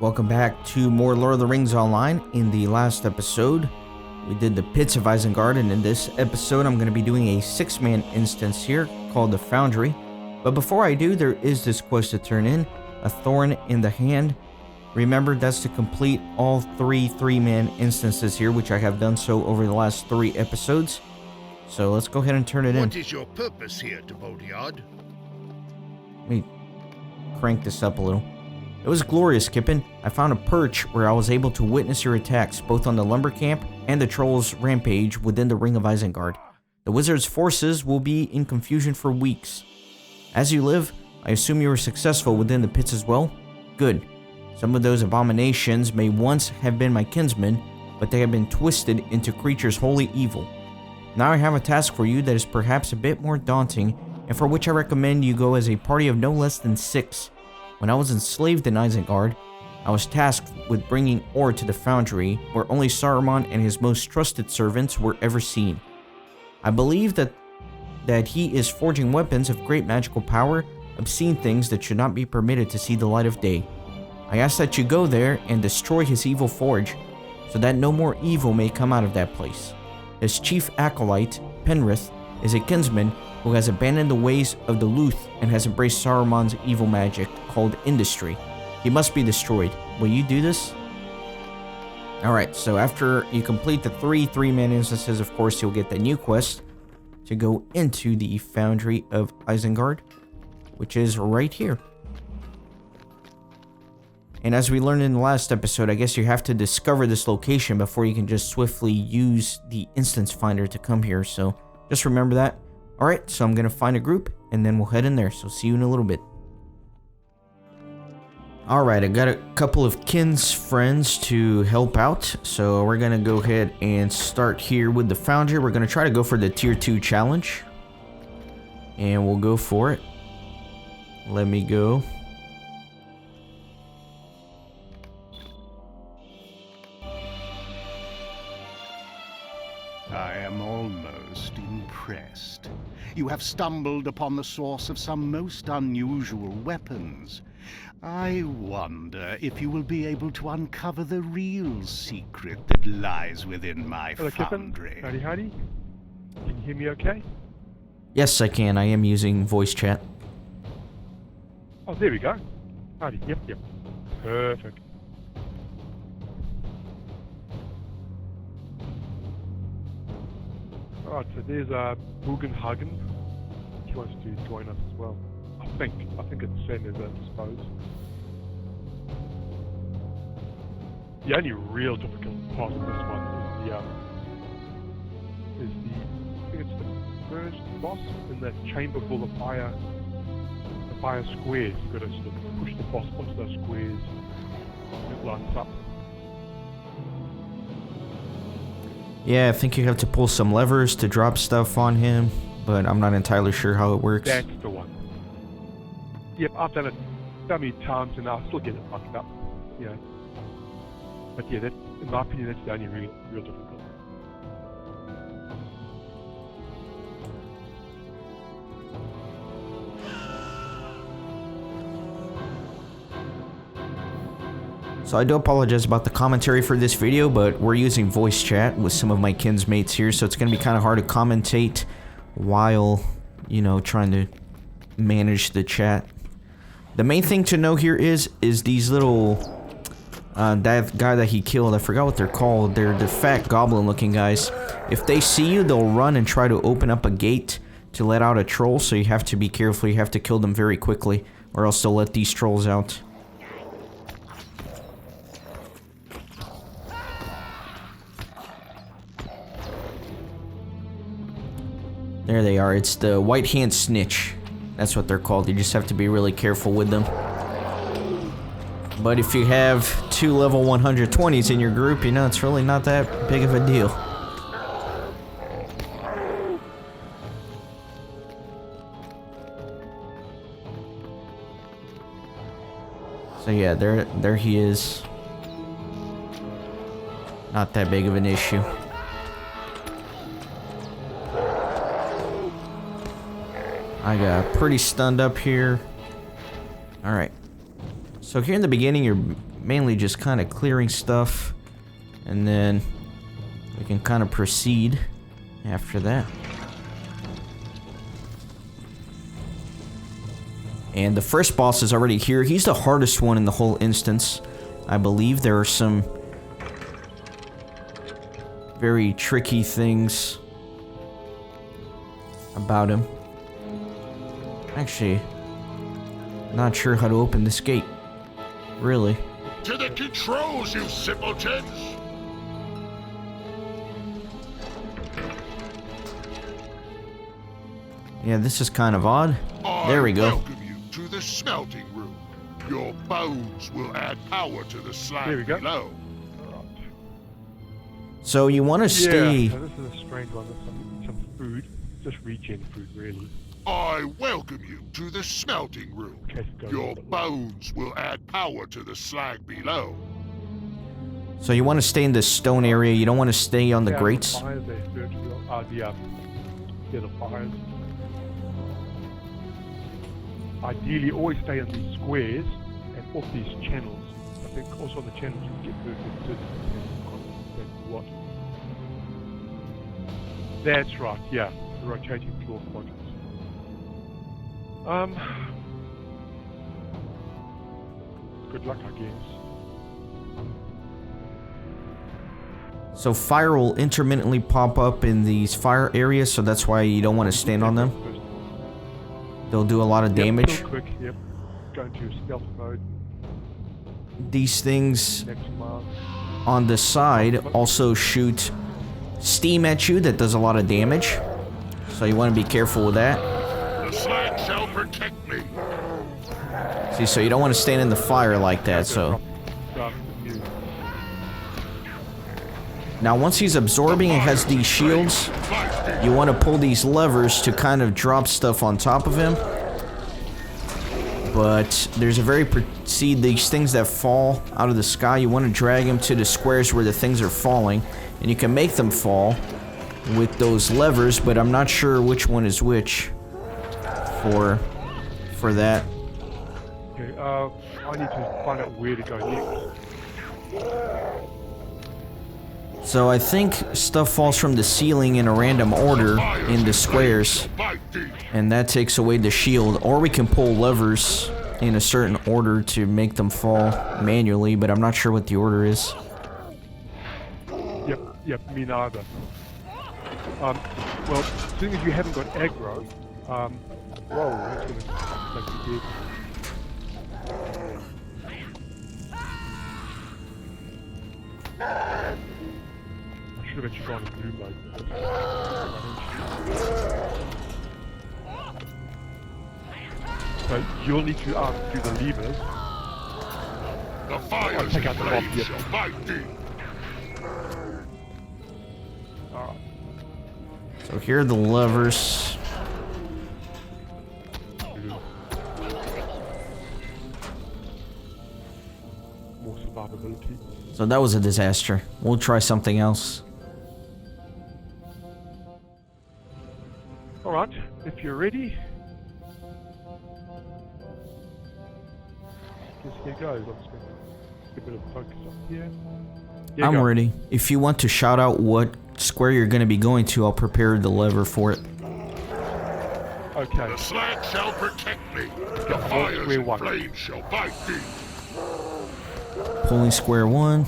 Welcome back to more Lord of the Rings Online. In the last episode, we did the Pits of Isengard, and in this episode, I'm going to be doing a 6-man instance here called the Foundry. But before I do, there is this quest to turn in, a Thorn in the Hand. Remember, that's to complete all 3-man instances here, which I have done so over the last 3 episodes. So let's go ahead and turn it in. What is your purpose here, Bodyard? Let me crank this up a little. It was glorious, Kippen. I found a perch where I was able to witness your attacks, both on the lumber camp and the trolls' rampage within the Ring of Isengard. The wizard's forces will be in confusion for weeks. As you live, I assume you were successful within the pits as well? Good. Some of those abominations may once have been my kinsmen, but they have been twisted into creatures wholly evil. Now I have a task for you that is perhaps a bit more daunting, and for which I recommend you go as a party of no less than 6. When I was enslaved in Isengard, I was tasked with bringing ore to the Foundry, where only Sauron and his most trusted servants were ever seen. I believe that he is forging weapons of great magical power, obscene things that should not be permitted to see the light of day. I ask that you go there and destroy his evil forge, so that no more evil may come out of that place. His chief acolyte, Penrith, is a kinsman who has abandoned the ways of the Luth and has embraced Saruman's evil magic called industry. He must be destroyed. Will you do this? Alright, so after you complete the 3-man instances, of course, you'll get the new quest to go into the Foundry of Isengard, which is right here. And as we learned in the last episode, I guess you have to discover this location before you can just swiftly use the instance finder to come here, so just remember that. Alright, so I'm going to find a group, and then we'll head in there, so see you in a little bit. Alright, I got a couple of Kin's friends to help out, so we're going to go ahead and start here with the Foundry. We're going to try to go for the Tier 2 challenge, and we'll go for it. Let me go. I am almost impressed. You have stumbled upon the source of some most unusual weapons. I wonder if you will be able to uncover the real secret that lies within my foundry. Howdy, howdy. Can you hear me okay? Yes, I can. I am using voice chat. Oh, there we go. Howdy, yep. Perfect. Alright, so there's Bugenhagen. He wants to join us as well. I think it's same as I suppose. The only real difficult part of this one is I think it's the first boss in that chamber full of fire squares. You've got to sort of push the boss onto those squares and it lights up. Yeah, I think you have to pull some levers to drop stuff on him, but I'm not entirely sure how it works. That's the one. Yep, I've done it so many times and I still get it fucked up, you know. But yeah, that, in my opinion, that's the only real difficult. So I do apologize about the commentary for this video, but we're using voice chat with some of my kinsmates here, so it's going to be kind of hard to commentate while, you know, trying to manage the chat. The main thing to know here is these little, that guy that he killed, I forgot what they're called, they're the fat goblin looking guys. If they see you, they'll run and try to open up a gate to let out a troll, so you have to be careful, you have to kill them very quickly, or else they'll let these trolls out. There they are. It's the White Hand Snitch. That's what they're called. You just have to be really careful with them. But if you have 2 level 120s in your group, you know, it's really not that big of a deal. So yeah, there he is. Not that big of an issue. I got pretty stunned up here. Alright. So here in the beginning, you're mainly just kind of clearing stuff, and then we can kind of proceed after that. And the first boss is already here. He's the hardest one in the whole instance. I believe there are some very tricky things about him. Actually, not sure how to open this gate. Really. To the controls, you simpletons! Yeah, this is kind of odd. There we go. I welcome you to the smelting room. Your bones will add power to the There slag we go. below. Alright. So you want to stay... Yeah, so this is a strange one. There's some food. Just regen food, really. I welcome you to the smelting room. Okay, go Your a bit bones will add power to the slag below. So you want to stay in the stone area. You don't want to stay on the Yeah, grates. The fires there, the fires. Ideally, always stay on these squares and off these channels. I think also on the channels you can get perfect depending what. That's right, yeah. The rotating floor quadrants. Good luck, I guess. So fire will intermittently pop up in these fire areas, so that's why you don't want to stand on them. They'll do a lot of damage. Yep, quick, yep. Go into your stealth mode. These things Next mark. on the side also shoot steam at you that does a lot of damage. So you want to be careful with that. The slag shall protect me. See, so you don't want to stand in the fire like that, so... Now once he's absorbing and has these shields, you want to pull these levers to kind of drop stuff on top of him. But there's a very... See, these things that fall out of the sky, you want to drag them to the squares where the things are falling. And you can make them fall with those levers, but I'm not sure which one is which for that. Okay, I need to find out where to go next. So I think stuff falls from the ceiling in a random order in the squares, and that takes away the shield. Or we can pull levers in a certain order to make them fall manually, but I'm not sure what the order is. Yep, me neither. Well, seeing as you haven't got aggro, whoa, that's gonna make you dead. I should have actually gone in blue mode. So you'll need to do the levers. The fires take out the flames bob, yep. shall bite thee. Alright. So here are the levers. More survivability. So that was a disaster. We'll try something else. Alright, if you're ready. Just here goes. I'm just going to get a bit of focus up here. Here I'm you go. ready. If you want to shout out what square you're going to be going to, I'll prepare the lever for it. Okay. The slag shall protect me. The Hold fires square and one. flames shall bite thee. Pulling square one.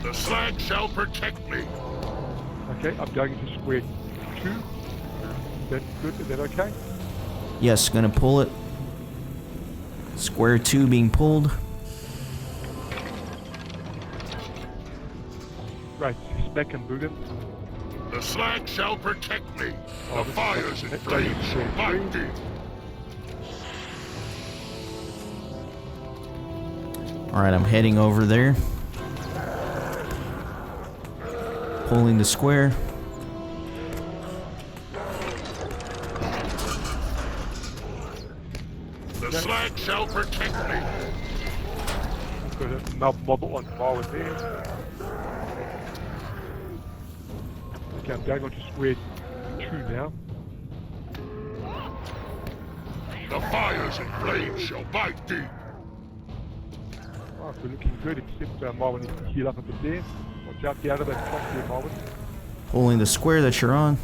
The slag shall protect me. Okay, I'm going into square 2. Is that good? Is that okay? Yes, gonna pull it. Square 2 being pulled. Right, smack and boot it. The slag shall protect me. Oh, The this is fires not- and that doesn't flames shall seem bite true. thee. Alright, I'm heading over there. Pulling the square. The slag shall protect me. Got a mob on fire with there. Okay, I'm going on to square 2 now. The fires and flames shall bite deep. Oh, we're looking good, except Marvin needs to heal up a bit there. Watch out, get out of that top there, Marvin. Pulling the square that you're on.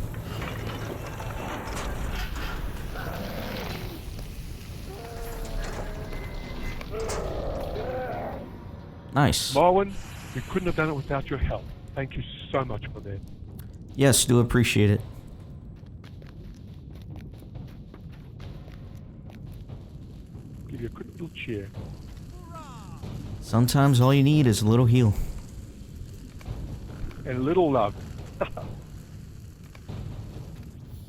Nice. Marvin, we couldn't have done it without your help. Thank you so much for that. Yes, do appreciate it. Give you a quick little cheer. Sometimes all you need is a little heal. And a little love.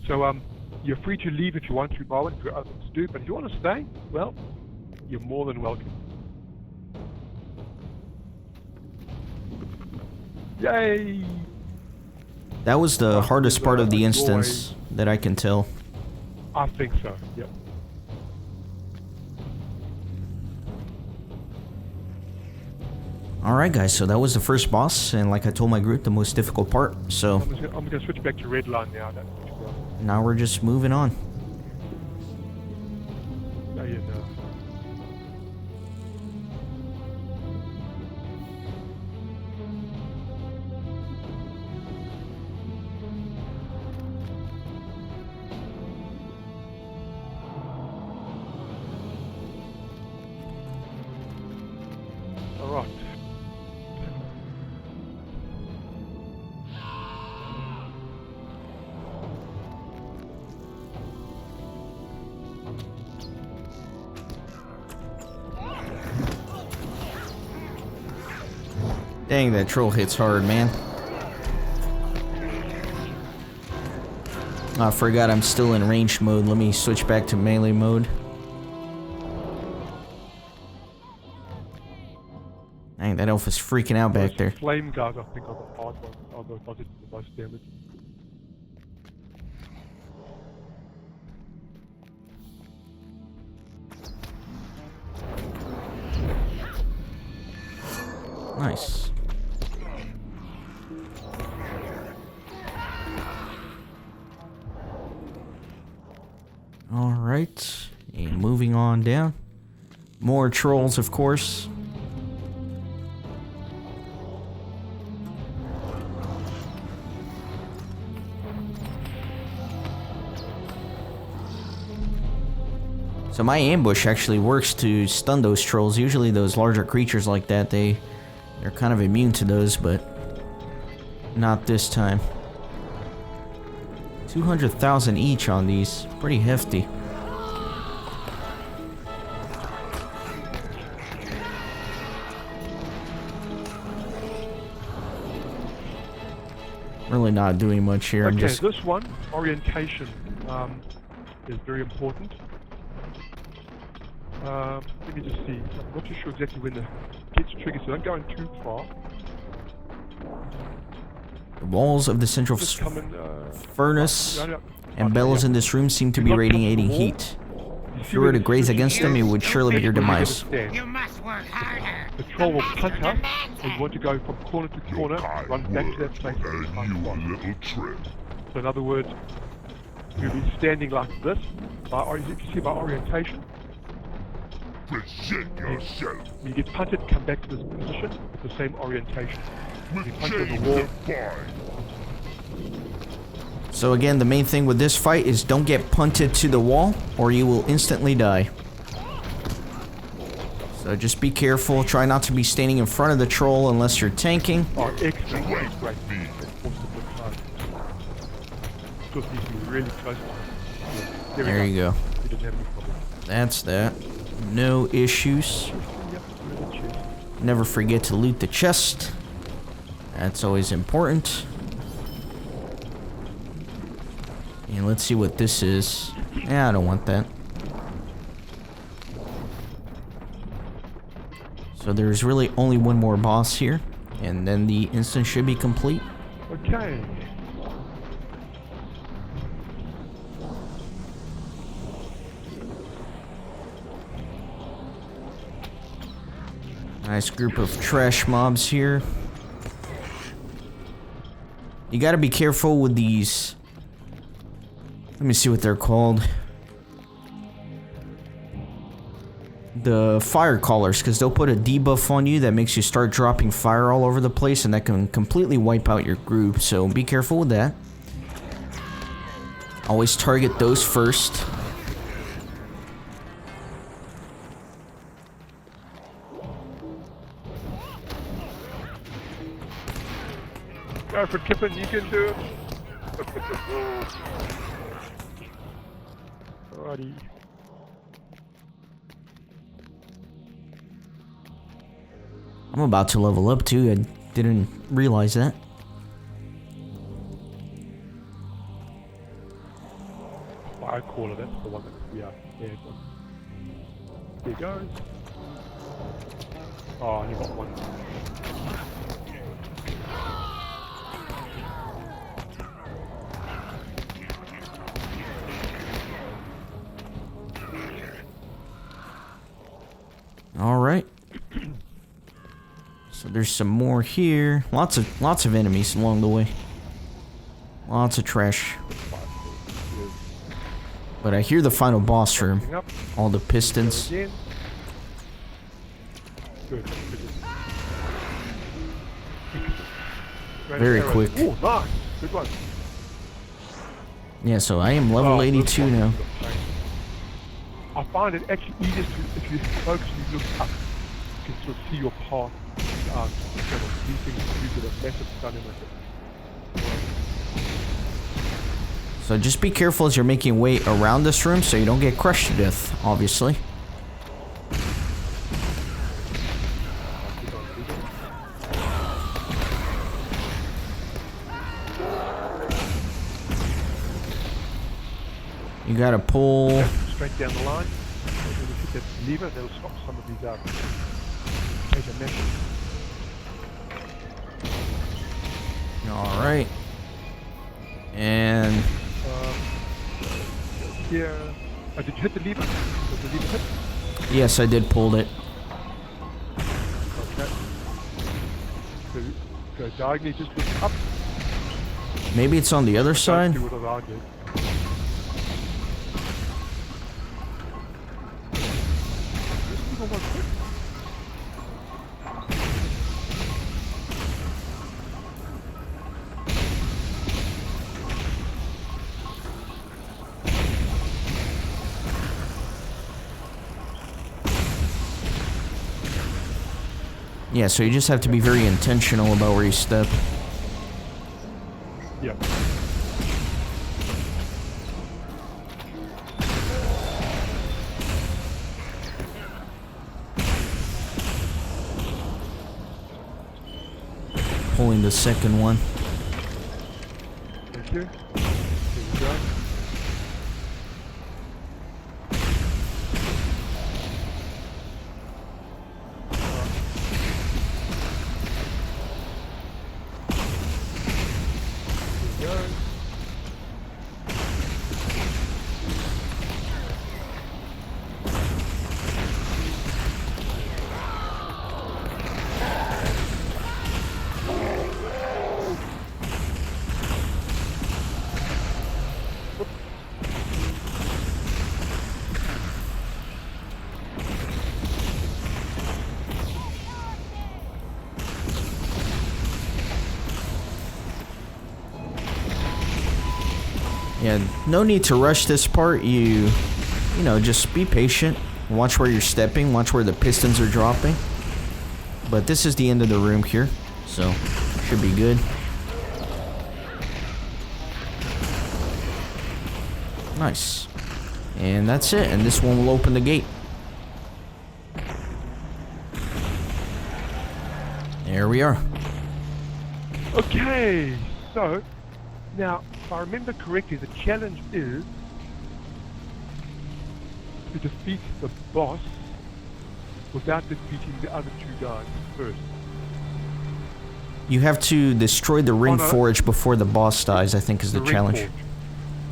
So, you're free to leave if you want to, Marvin, if you've got other things to do, but if you want to stay, well, you're more than welcome. Yay! That was the hardest part of the instance that I can tell. I think so, yep. Alright guys, so that was the first boss, and like I told my group, the most difficult part, so I'm gonna switch back to red line now. That's what you got. now we're just moving on. Now you know. Alright. Dang, that troll hits hard, man. I forgot I'm still in ranged mode. Let me switch back to melee mode. Dang, that elf is freaking out back there. Flame guys, I think, are the hard ones. Are the ones that do the most damage. Nice. Alright, and moving on down. More trolls, of course. So my ambush actually works to stun those trolls. Usually those larger creatures like that, they're kind of immune to those, but not this time. 200,000 each on these. Pretty hefty. Really not doing much here. Okay, I'm just... this one, orientation, is very important. Let me just see. I'm not too sure exactly when the gets triggered, so don't go in too far. The walls of the central Just come in, furnace and bellows in this room seem to be radiating heat. If you were to graze against them, it would surely be your demise. You must work harder. The troll will punt us, and you want to go from corner to corner, run back to that place. And you a little trip. So in other words, you'll be standing like this, you can see by orientation. Present yourself. When you get punted, come back to this position with the same orientation. With You punch on the chains wall. that bind. So again, the main thing with this fight is don't get punted to the wall, or you will instantly die. So just be careful. Try not to be standing in front of the troll unless you're tanking. Oh, excellent. That's great. Just needs to be really close. Yeah, There you go. We didn't have any problem. That's that. No issues. Yep, really cheers. Never forget to loot the chest. That's always important. And let's see what this is. Yeah, I don't want that. So there's really only one more boss here, and then the instance should be complete. Okay. Nice group of trash mobs here. You gotta be careful with these. Let me see what they're called. the fire callers, because they'll put a debuff on you that makes you start dropping fire all over the place, and that can completely wipe out your group, so be careful with that. Always target those first. Go for Kippen, you can do it. Alrighty. I'm about to level up too, I didn't realize that. Fire caller, that's the one that we are. There he goes. Oh, I only got one. Alright. So there's some more here. Lots of enemies along the way. Lots of trash. But I hear the final boss room. All the pistons. Good. Very quick. Oh, nice. Good one. Yeah, so I am level 82 now. I find it actually easier if you focus and you look up, you can sort of see your path. These things use a massive stun in it. So just be careful as you're making way around this room so you don't get crushed to death, obviously. You gotta pull... Straight down the line. When you hit that lever, that'll stop some of these major meshes. Alright. And... Here... did you hit the lever? Was the lever hit? yes, I did pull it. Okay. So, go diagonally, just look up. Maybe it's on the other side? Do what I did. Yeah, so you just have to be very intentional about where you step. Yeah. Pulling the second one. Thank you. Here we go. Yeah, no need to rush this part. You know, just be patient. Watch where you're stepping. Watch where the pistons are dropping. But this is the end of the room here, so should be good. Nice. And that's it. And this one will open the gate. There we are. Okay, so now if I remember correctly, the challenge is to defeat the boss without defeating the other two guys first. You have to destroy the ring no. forge before the boss dies, I think is the ring challenge. forge.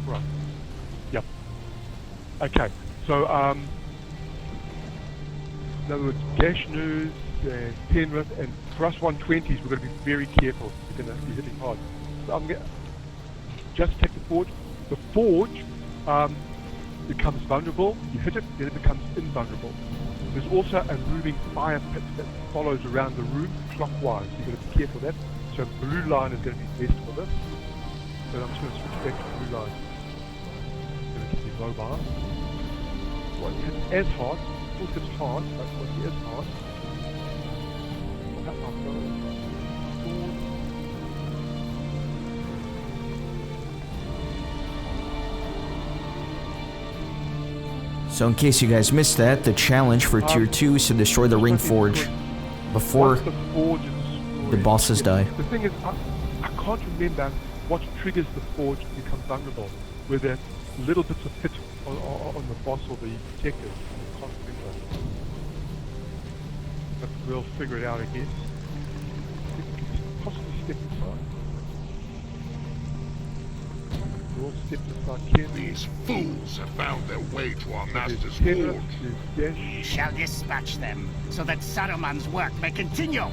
Right. Yep. Okay, so in other words, Gashnus and Penrith and for us 120s, we're going to be very careful. We're going to be hitting hard. So I'm going to just take the forge. The forge becomes vulnerable. You hit it, then it becomes invulnerable. There's also a moving fire pit that follows around the room clockwise. You've got to be careful of that. So blue line is going to be best for this. So I'm just going to switch back to blue line. It's going to keep me mobile. Well, it's as hard. Still hits hard, but it is hard. That one goes. So in case you guys missed that, the challenge for Tier 2 is to destroy the ring forge before the bosses die. The thing is, I can't remember what triggers the forge to become vulnerable. Whether little bits of hit on the boss or the detective. I can't remember. But we'll figure it out, I guess. Possibly step aside. We'll step aside carefully. These fools have found their way to our master's Camera, forge. there's We dash. shall dispatch them, so that Saruman's work may continue.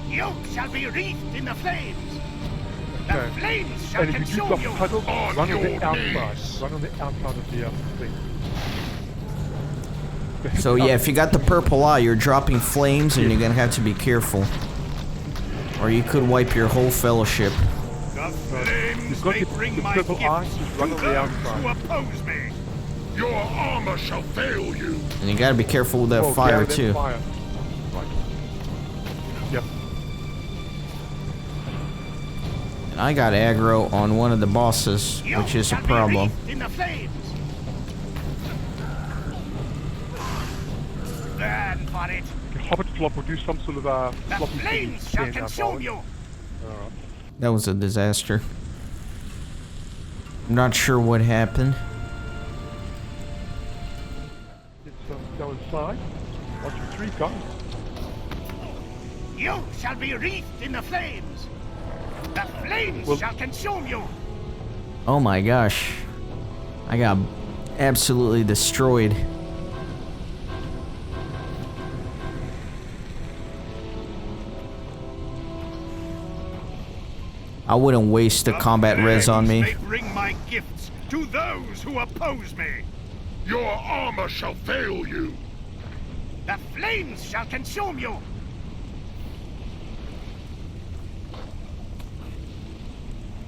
You shall be wreathed in the flames. The Okay. flames shall And if you do consume drop you. puddles, On run on the your outside. knees. Run on the outside of the thing. So yeah, if you got the purple eye, you're dropping flames and you're gonna have to be careful. Or you could wipe your whole fellowship. The You've flames got may the bring my purple eye, gifts just to run on the those outside. who oppose me. Your armor shall fail you. And you gotta be careful with that Oh, fire yeah, that too. Fire. Right. Yep. And I got aggro on one of the bosses, You which is a shall be problem. wreathed in the flames. Burn for it. Hobbit flop will do some sort of The floppy thing. flames shall stand up consume on. you. Alright. That was a disaster. I'm not sure what happened. Let's go inside. 1, 2, 3, go. You shall be wreathed in the flames. The flames Well- shall consume you. Oh my gosh. I got absolutely destroyed. I wouldn't waste the combat res on me. May bring my gifts to those who oppose me. Your armor shall fail you. The flames shall consume you.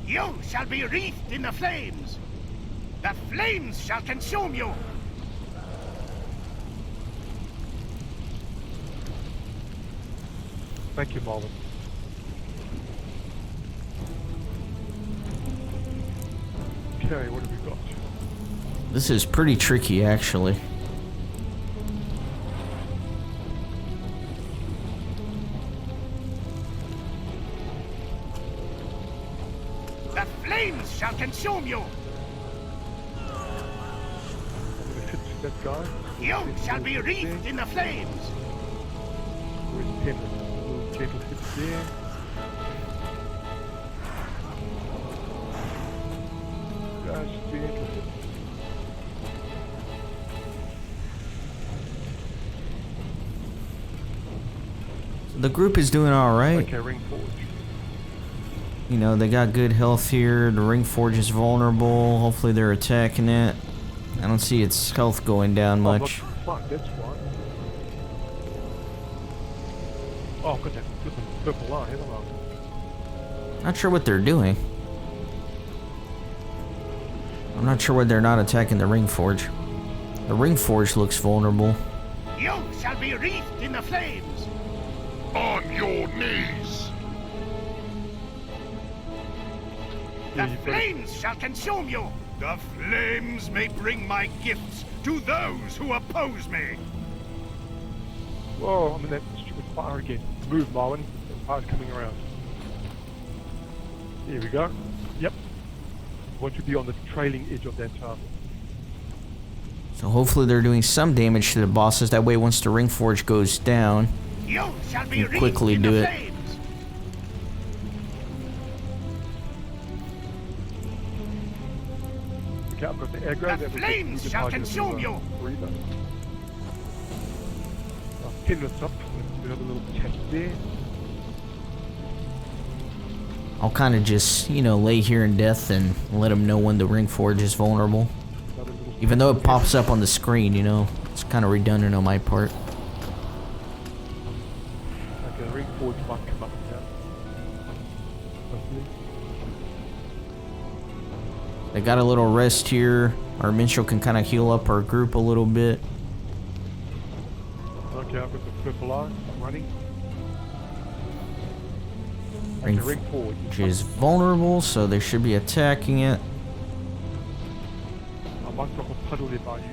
You shall be wreathed in the flames. The flames shall consume you. Thank you, Marvin. Okay, what have we got? This is pretty tricky, actually. The flames shall consume you. I'm gonna hit that guy. You shall be wreathed in the flames. Where's Penrith? A little gentle hit there. Just gentle hit. The group is doing alright. Okay, ring forward. You know, they got good health here. The ring forge is vulnerable. Hopefully they're attacking it. I don't see its health going down much. Fuck, that's why. Oh, I've got that flipping purple line, haven't I? Not sure what they're doing. I'm not sure why they're not attacking the ring forge. The ring forge looks vulnerable. You shall be wreathed in the flames. On your knees. The Yeah, you better- flames shall consume you. The flames may bring my gifts to those who oppose me. Whoa, I'm in that stupid fire again. Move, Marvin. The fire's coming around. There we go. Yep. Want to be on the trailing edge of that tower. So hopefully they're doing some damage to the bosses. That way once the ring forge goes down, You shall be You wreathed quickly in do the it. flames. Okay, I've got the aggro. The that will flames get shall targeted consume with a you. breather. Pin this up. Do another little tap there. I'll kind of just, you know, lay here in death and let them know when the ring forge is vulnerable. Even though it pops up on the screen, you know, it's kind of redundant on my part. Okay, the ring forge might come up now. Hopefully. They got a little rest here. Our minstrel can kind of heal up our group a little bit. Okay, I've got the purple eye. I'm running. Ring Okay, ring forward. forge is vulnerable, so they should be attacking it. I might drop a puddle there by you.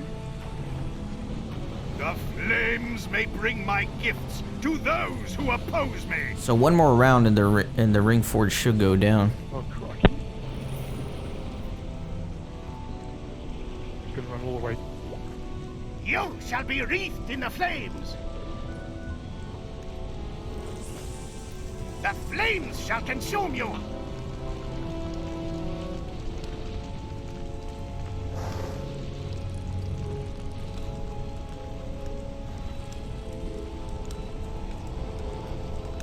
The flames may bring my gifts to those who oppose me. So one more round and the ring forge should go down. Oh, crikey. It's gonna run all the way. You shall be wreathed in the flames. The flames shall consume you.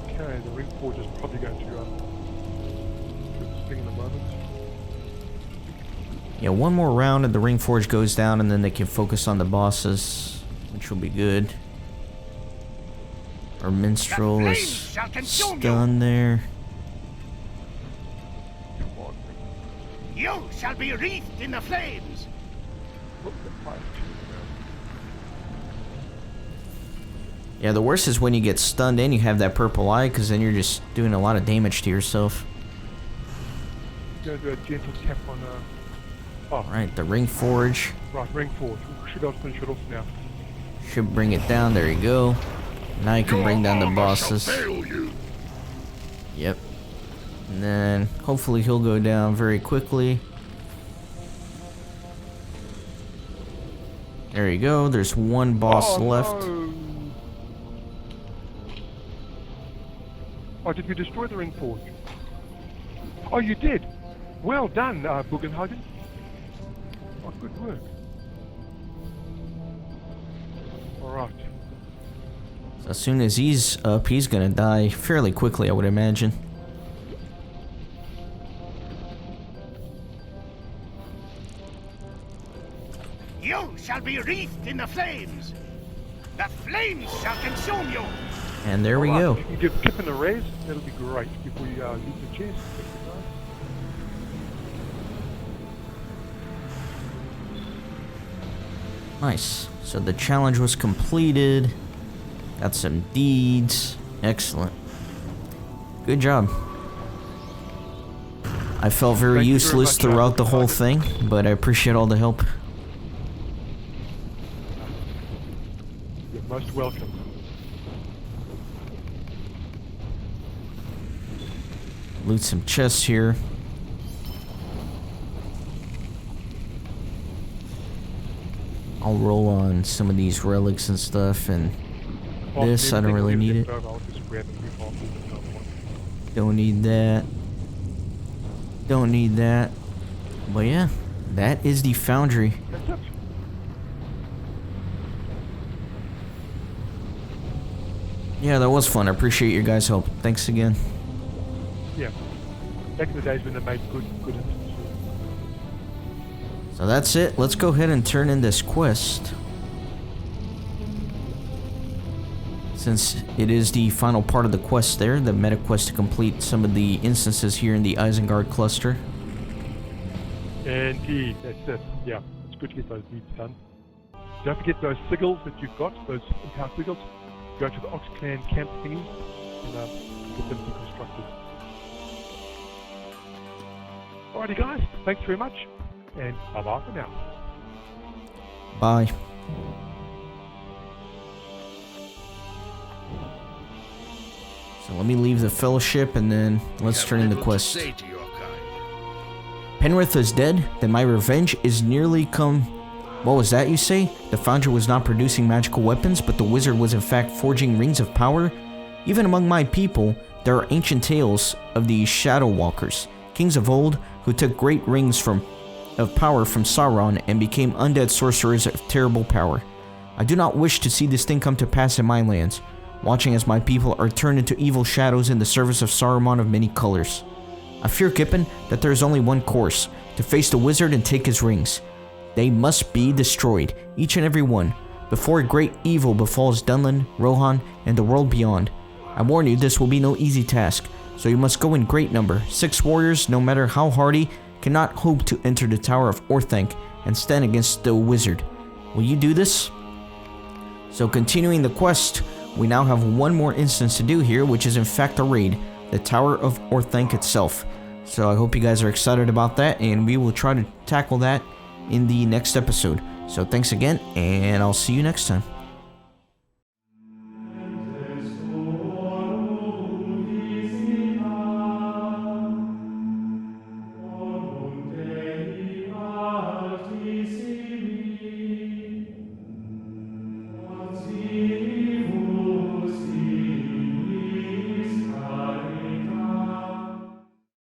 Okay, the ring forge is probably going to do its thing in a moment. Yeah, one more round and the ring forge goes down, and then they can focus on the bosses, which will be good. Our minstrel The is flames shall consume stunned there. Come on, ring. You shall be wreathed in the flames. Look, the fire too. Yeah, the worst is when you get stunned and you have that purple eye, because then you're just doing a lot of damage to yourself. Gonna do a gentle tap on oh, Alright, the ring forge right, ring forward. We should be able to finish it off now. should bring it down. There you go. Now you can bring down the bosses. Fail you. Yep. And then hopefully he'll go down very quickly. There you go. There's one boss left. No. Oh, did we destroy the ring forge? Oh, you did. Well done, Bugenhagen. Oh, good work. All right. So as soon as he's up, he's gonna die fairly quickly, I would imagine. You shall be wreathed in the flames. The flames shall consume you. And there we All right, go. if you can give Kippen a raise, that'll be great before you leave the chest. Nice. So the challenge was completed. Got some deeds. Excellent. Good job. I felt very Thank you very useless much, throughout the whole Bugenhagen. thing, but I appreciate all the help. You're most welcome. Loot some chests here. I'll roll on some of these relics and stuff, and this, I don't really need it. I'll just grab and move on to another one. Don't need that. Don't need that. But yeah, that is the Foundry. That's it. Yeah, that was fun. I appreciate your guys' help. Thanks again. Yeah. Back in the days when they made good instances. So that's it. Let's go ahead and turn in this quest. Since it is the final part of the quest there, the meta quest to complete some of the instances here in the Isengard cluster. Indeed, that's it. Yeah, it's good to get those deeds done. Don't forget those sigils that you've got, those in-house sigils. Go to the Ox Clan camp thingy and get them deconstructed. Alrighty guys, thanks very much, and bye-bye for now. Bye. So let me leave the fellowship and then let's turn in the quest. Say to your kind. Penrith is dead, then my revenge is nearly come. What was that you say? The Foundry was not producing magical weapons, but the wizard was in fact forging rings of power? Even among my people, there are ancient tales of the Shadow Walkers, kings of old who took great rings of power from Sauron and became undead sorcerers of terrible power. I do not wish to see this thing come to pass in my lands, watching as my people are turned into evil shadows in the service of Saruman of many colors. I fear, Kippen, that there is only one course, to face the wizard and take his rings. They must be destroyed, each and every one, before a great evil befalls Dunland, Rohan, and the world beyond. I warn you, this will be no easy task, so you must go in great number. 6 warriors, no matter how hardy, cannot hope to enter the Tower of Orthanc and stand against the wizard. Will you do this? So continuing the quest, we now have one more instance to do here, which is in fact a raid, the Tower of Orthanc itself. So I hope you guys are excited about that, and we will try to tackle that in the next episode. So thanks again, and I'll see you next time.